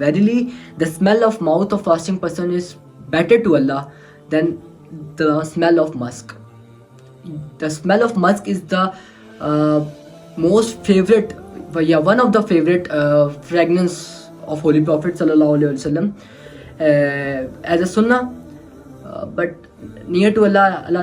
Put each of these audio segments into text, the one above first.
verily the smell of mouth of fasting person is better to Allah than the smell of musk. The smell of musk is the most favorite, one of the favorite fragrance of Holy Prophet sallallahu alaihi wasallam as a sunnah, but near to Allah, Allah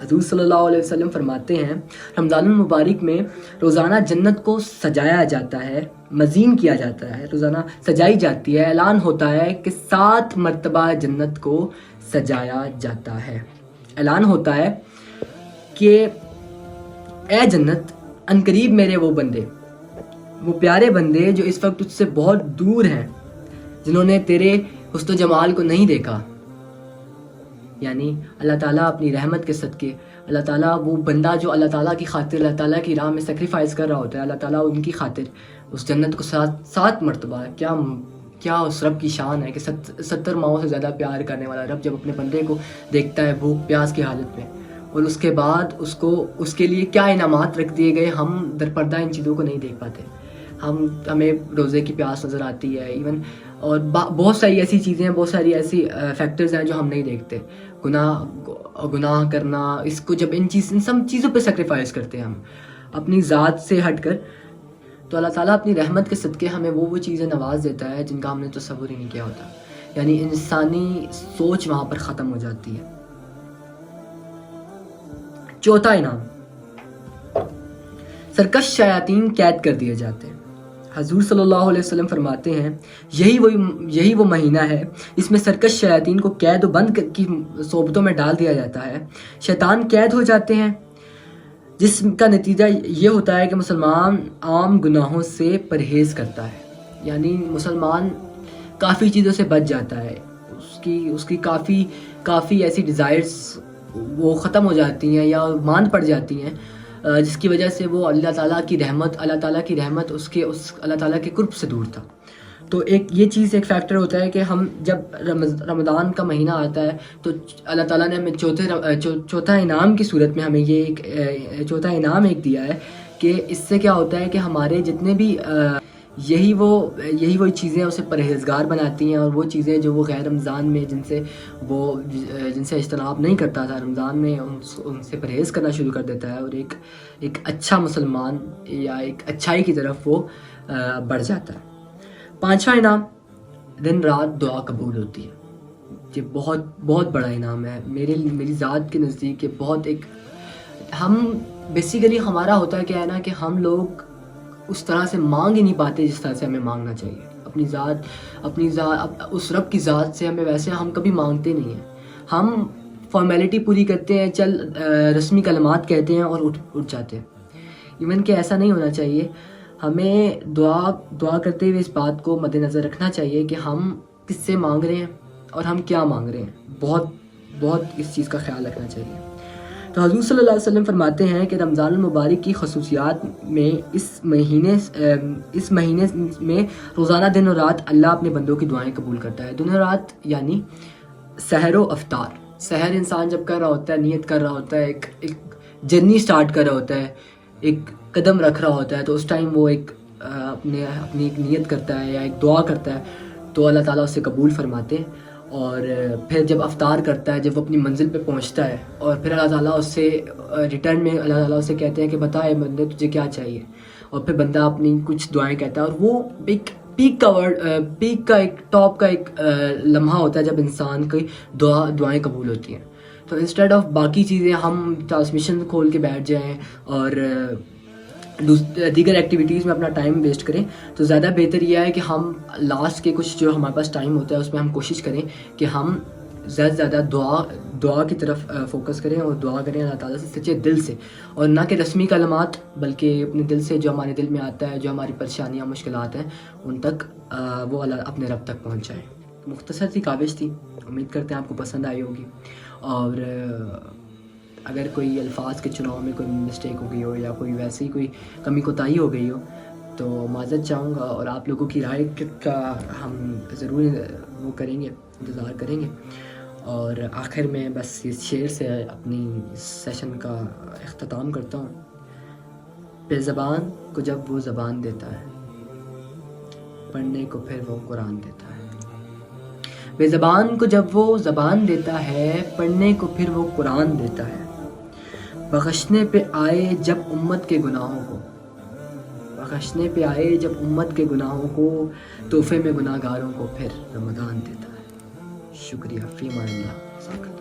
حضور صلی اللہ علیہ وسلم فرماتے ہیں رمضان المبارک میں روزانہ جنت کو سجایا جاتا ہے، مزین کیا جاتا ہے، روزانہ سجائی جاتی ہے، اعلان ہوتا ہے کہ 7 مرتبہ جنت کو سجایا جاتا ہے۔ اعلان ہوتا ہے کہ اے جنت، عنقریب میرے وہ بندے، وہ پیارے بندے جو اس وقت تجھ سے بہت دور ہیں، جنہوں نے تیرے حسن و جمال کو نہیں دیکھا، یعنی اللہ تعالیٰ اپنی رحمت کے صدقے، اللہ تعالیٰ وہ بندہ جو اللہ تعالیٰ کی خاطر اللہ تعالیٰ کی راہ میں سیکریفائز کر رہا ہوتا ہے، اللہ تعالیٰ ان کی خاطر اس جنت کو 7 مرتبہ، کیا اس رب کی شان ہے کہ 70 ماہوں سے زیادہ پیار کرنے والا رب جب اپنے بندے کو دیکھتا ہے بھوک پیاس کی حالت میں، اور اس کے بعد اس کے لیے کیا انعامات رکھ دیے گئے، ہم درپردہ ان چیزوں کو نہیں دیکھ پاتے۔ ہمیں روزے کی پیاس نظر آتی ہے ایون، اور بہت ساری ایسی چیزیں ہیں، بہت ساری ایسی فیکٹرز ہیں جو ہم نہیں دیکھتے۔ گناہ کرنا، اس کو جب ان سب چیزوں پہ سیکریفائز کرتے ہیں ہم اپنی ذات سے ہٹ کر، تو اللہ تعالیٰ اپنی رحمت کے صدقے ہمیں وہ چیزیں نواز دیتا ہے جن کا ہم نے تصور ہی نہیں کیا ہوتا، یعنی انسانی سوچ وہاں پر ختم ہو جاتی ہے۔ چوتھا انعام، سرکش شیاطین قید کر دیے جاتے ہیں۔ حضور صلی اللہ علیہ وسلم فرماتے ہیں یہی وہ مہینہ ہے اس میں سرکش شیاطین کو قید و بند کی صحبتوں میں ڈال دیا جاتا ہے، شیطان قید ہو جاتے ہیں، جس کا نتیجہ یہ ہوتا ہے کہ مسلمان عام گناہوں سے پرہیز کرتا ہے، یعنی مسلمان کافی چیزوں سے بچ جاتا ہے، اس کی کافی ایسی ڈیزائرز وہ ختم ہو جاتی ہیں یا ماند پڑ جاتی ہیں، جس کی وجہ سے وہ اللہ تعالیٰ کی رحمت اس اللہ تعالیٰ کے قرب سے دور تھا۔ تو یہ چیز ایک فیکٹر ہوتا ہے کہ ہم جب رمضان کا مہینہ آتا ہے تو اللہ تعالیٰ نے ہمیں چوتھا انعام کی صورت میں ہمیں یہ ایک چوتھا انعام ایک دیا ہے کہ اس سے کیا ہوتا ہے کہ ہمارے جتنے بھی یہی وہ چیزیں اسے پرہیزگار بناتی ہیں، اور وہ چیزیں جو وہ غیر رمضان میں جن سے اجتناب نہیں کرتا تھا، رمضان میں ان سے پرہیز کرنا شروع کر دیتا ہے، اور ایک اچھا مسلمان یا ایک اچھائی کی طرف وہ بڑھ جاتا ہے۔ پانچواں انعام، دن رات دعا قبول ہوتی ہے۔ یہ بہت بہت بڑا انعام ہے میری ذات کے نزدیک۔ یہ بہت ہم بیسیکلی ہمارا ہوتا ہے کیا ہے نا کہ ہم لوگ اس طرح سے مانگ ہی نہیں پاتے جس طرح سے ہمیں مانگنا چاہیے۔ اپنی ذات اس رب کی ذات سے ویسے ہم کبھی مانگتے نہیں ہیں، ہم فارمیلٹی پوری کرتے ہیں، رسمی کلمات کہتے ہیں اور اٹھ جاتے ہیں۔ ایون کہ ایسا نہیں ہونا چاہیے، ہمیں دعا کرتے ہوئے اس بات کو مد نظر رکھنا چاہیے کہ ہم کس سے مانگ رہے ہیں اور ہم کیا مانگ رہے ہیں، بہت بہت اس چیز کا خیال رکھنا چاہیے۔ تو حضور صلی اللہ علیہ وسلم فرماتے ہیں کہ رمضان المبارک کی خصوصیات میں اس مہینے میں روزانہ دن اور رات اللہ اپنے بندوں کی دعائیں قبول کرتا ہے۔ دن اور رات یعنی سحر و افطار۔ سحر انسان جب کر رہا ہوتا ہے، نیت کر رہا ہوتا ہے، ایک جرنی سٹارٹ کر رہا ہوتا ہے، ایک قدم رکھ رہا ہوتا ہے، تو اس ٹائم وہ اپنی ایک نیت کرتا ہے یا ایک دعا کرتا ہے تو اللہ تعالیٰ اسے قبول فرماتے ہیں۔ اور پھر جب افطار کرتا ہے، جب وہ اپنی منزل پہ پہنچتا ہے، اور پھر اللہ تعالیٰ اس سے ریٹرن میں اللہ تعالیٰ اسے کہتے ہیں کہ بتا اے بندے تجھے کیا چاہیے، اور پھر بندہ اپنی کچھ دعائیں کہتا ہے، اور وہ ایک پیک کا ایک ٹاپ کا ایک لمحہ ہوتا ہے جب انسان کی دعائیں قبول ہوتی ہیں۔ تو انسٹیڈ آف باقی چیزیں ہم ٹرانسمیشن کھول کے بیٹھ جائیں اور دیگر ایکٹیویٹیز میں اپنا ٹائم ویسٹ کریں، تو زیادہ بہتر یہ ہے کہ ہم لاسٹ کے کچھ جو ہمارے پاس ٹائم ہوتا ہے اس میں ہم کوشش کریں کہ ہم زیادہ سے زیادہ دعا کی طرف فوکس کریں اور دعا کریں اللہ تعالیٰ سے سچے دل سے، اور نہ کہ رسمی کلمات، بلکہ اپنے دل سے جو ہمارے دل میں آتا ہے، جو ہماری پریشانیاں مشکلات ہیں ان تک وہ اللہ اپنے رب تک پہنچائیں۔ مختصر سی کاوش تھی، امید کرتے ہیں آپ کو پسند آئی ہوگی، اور اگر کوئی الفاظ کے چناؤ میں کوئی مسٹیک ہو گئی ہو یا کوئی ویسی کوئی کمی کوتاہی ہو گئی ہو تو معذرت چاہوں گا، اور آپ لوگوں کی رائے کا ہم ضرور وہ کریں گے، انتظار کریں گے۔ اور آخر میں بس اس شعر سے اپنی سیشن کا اختتام کرتا ہوں۔ بے زبان کو جب وہ زبان دیتا ہے، پڑھنے کو پھر وہ قرآن دیتا ہے۔ بے زبان کو جب وہ زبان دیتا ہے، پڑھنے کو پھر وہ قرآن دیتا ہے۔ بخشنے پہ آئے جب امت کے گناہوں کو، بخشنے پہ آئے جب امت کے گناہوں کو، تحفے میں گناہ گاروں کو پھر رمضان دیتا ہے۔ شکریہ، فی امان اللہ۔